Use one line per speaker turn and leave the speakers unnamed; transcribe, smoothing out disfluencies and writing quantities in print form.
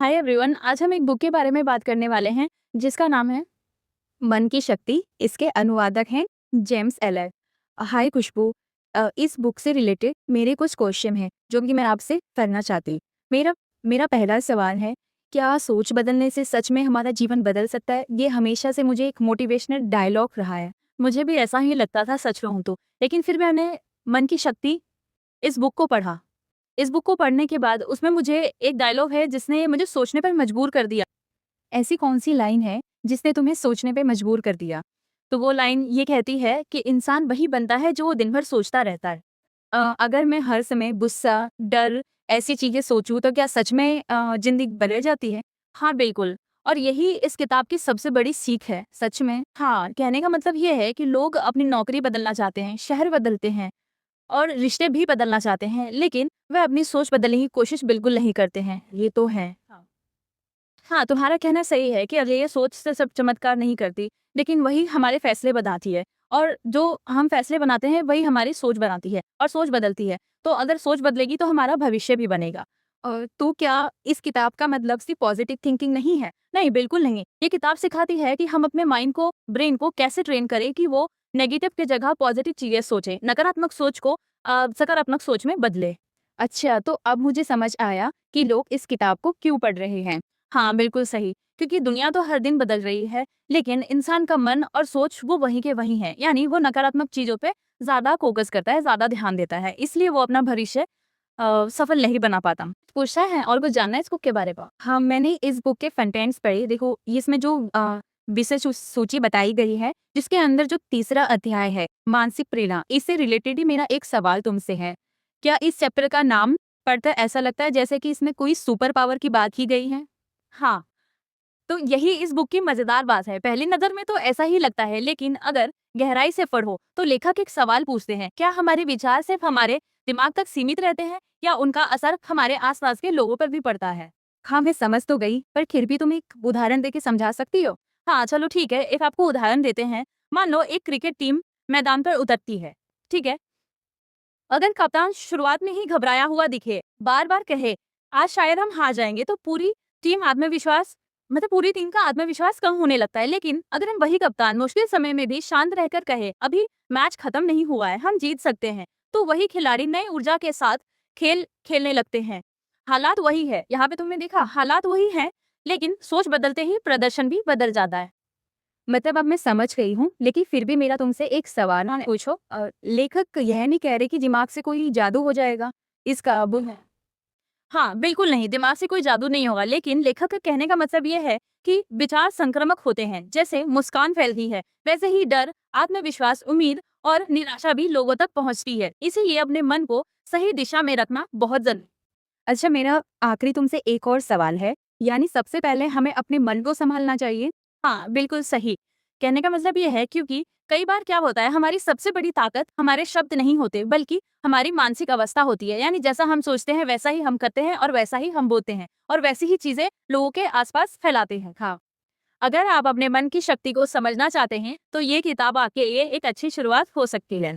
Hi everyone, आज हम एक बुक के बारे में बात करने वाले हैं जिसका नाम है मन की शक्ति। इसके अनुवादक हैं जेम्स एलर। हाय खुशबू, इस बुक से रिलेटेड मेरे कुछ क्वेश्चन हैं जो कि मैं आपसे करना चाहती हूँ। मेरा मेरा पहला सवाल है, क्या सोच बदलने से सच में हमारा जीवन बदल सकता है? ये हमेशा से मुझे एक मोटिवेशनल डायलॉग रहा है। मुझे भी ऐसा ही लगता था सच कहूँ तो, लेकिन फिर मैंने मन की शक्ति इस बुक को पढ़ा। इस बुक को पढ़ने के बाद उसमें मुझे एक डायलॉग है जिसने मुझे सोचने पर मजबूर कर दिया। ऐसी कौन-सी लाइन है जिसने तुम्हें सोचने पे मजबूर कर दिया? तो वो लाइन ये कहती है कि इंसान वही बनता है जो वो दिन भर सोचता रहता है। अगर मैं हर समय गुस्सा, डर ऐसी चीज़ें सोचूँ तो क्या सच में ज़िंदगी बदल जाती है? हाँ, बिल्कुल। और यही इस किताब की सबसे बड़ी सीख है, सच में। हाँ, कहने का मतलब ये है कि लोग अपनी नौकरी बदलना चाहते हैं, शहर बदलते हैं और रिश्ते भी बदलना चाहते हैं, लेकिन वह अपनी सोच बदलने की कोशिश बिल्कुल नहीं करते हैं। ये तो है। हाँ, तुम्हारा कहना सही है कि अगर ये सोच से सब चमत्कार नहीं करती, लेकिन वही हमारे फैसले बनाती है और जो हम फैसले बनाते हैं वही हमारी सोच बनाती है और सोच बदलती है। तो अगर सोच बदलेगी तो हमारा भविष्य भी बनेगा। तो क्या इस किताब का मतलब सिर्फ पॉजिटिव थिंकिंग नहीं है? नहीं, बिल्कुल नहीं। ये किताब सिखाती है कि हम अपने माइंड को, ब्रेन को कैसे ट्रेन करें कि वो नेगेटिव की जगह पॉजिटिव चीजें सोचें, नकारात्मक सोच को सकारात्मक सोच में बदले। अच्छा, तो अब मुझे समझ आया कि लोग इस किताब को क्यों पढ़ रहे हैं। हाँ, बिल्कुल सही। क्योंकि दुनिया तो हर दिन बदल रही है, लेकिन इंसान का मन और सोच वो वहीं के वहीं है। यानी वो नकारात्मक चीज़ों पे ज़्यादा फ़ोकस करता है, ज़्यादा ध्यान देता है। इसलिए वो अपना भविष्य सफल नहीं बना पाता। पूछना है और कुछ जानना है इस बुक के बारे में? हाँ, मैंने इस बुक के कंटेंट्स पढ़े। देखो, इसमें जो विषय सूची बताई गई है, जिसके अंदर जो तीसरा अध्याय है, मानसिक प्रेरणा, इससे रिलेटेड ही मेरा एक सवाल तुमसे है। क्या इस चैप्टर का नाम पढ़कर ऐसा लगता है जैसे कि इसमें कोई सुपर पावर की बात की गई है? हाँ, तो यही इस बुक की मजेदार बात है। पहली नज़र में तो ऐसा ही लगता है, लेकिन अगर गहराई से पढ़ो तो लेखक एक सवाल पूछते हैं, क्या हमारे विचार सिर्फ हमारे दिमाग तक सीमित रहते हैं या उनका असर हमारे आसपास के लोगों पर भी पड़ता है? हाँ, मैं समझ तो गई, पर फिर भी तुम एक उदाहरण देके समझा सकती हो? हाँ, चलो ठीक है, एक आपको उदाहरण देते हैं। मान लो एक क्रिकेट टीम मैदान पर उतरती है, ठीक है? अगर कप्तान शुरुआत में ही घबराया हुआ दिखे, बार-बार कहे, आज शायद हम हार जाएंगे, तो पूरी टीम का आत्मविश्वास कम होने लगता है। लेकिन अगर हम वही कप्तान मुश्किल समय में भी शांत रहकर कहे, अभी मैच खत्म नहीं हुआ है, हम जीत सकते हैं, तो वही खिलाड़ी नई ऊर्जा के साथ खेल खेलने लगते हैं। हालात वही है, यहाँ पे तुमने देखा, हालात वही है, लेकिन सोच बदलते ही प्रदर्शन भी बदल जाता है। मतलब अब मैं समझ गई हूँ, लेकिन फिर भी मेरा तुमसे एक सवाल है, पूछो। लेखक यह नहीं कह रहे कि दिमाग से कोई जादू हो जाएगा, इसका अब है। हाँ, बिल्कुल नहीं, दिमाग से कोई जादू नहीं होगा, लेकिन लेखक का कहने का मतलब ये है कि विचार संक्रामक होते हैं। जैसे मुस्कान फैलती है, वैसे ही डर, आत्मविश्वास, उम्मीद और निराशा भी लोगों तक पहुंचती है। इसीलिए अपने मन को सही दिशा में रखना बहुत जरूरी। अच्छा, मेरा आखिरी तुमसे एक और सवाल है, यानी सबसे पहले हमें अपने मन को संभालना चाहिए? हाँ, बिल्कुल सही। कहने का मतलब ये है, क्योंकि कई बार क्या होता है, हमारी सबसे बड़ी ताकत हमारे शब्द नहीं होते, बल्कि हमारी मानसिक अवस्था होती है। यानी जैसा हम सोचते हैं वैसा ही हम करते हैं और वैसा ही हम बोलते हैं और वैसी ही चीजें लोगों के आसपास फैलाते हैं। हाँ, अगर आप अपने मन की शक्ति को समझना चाहते हैं तो ये किताब आपके लिए एक अच्छी शुरुआत हो सकती है।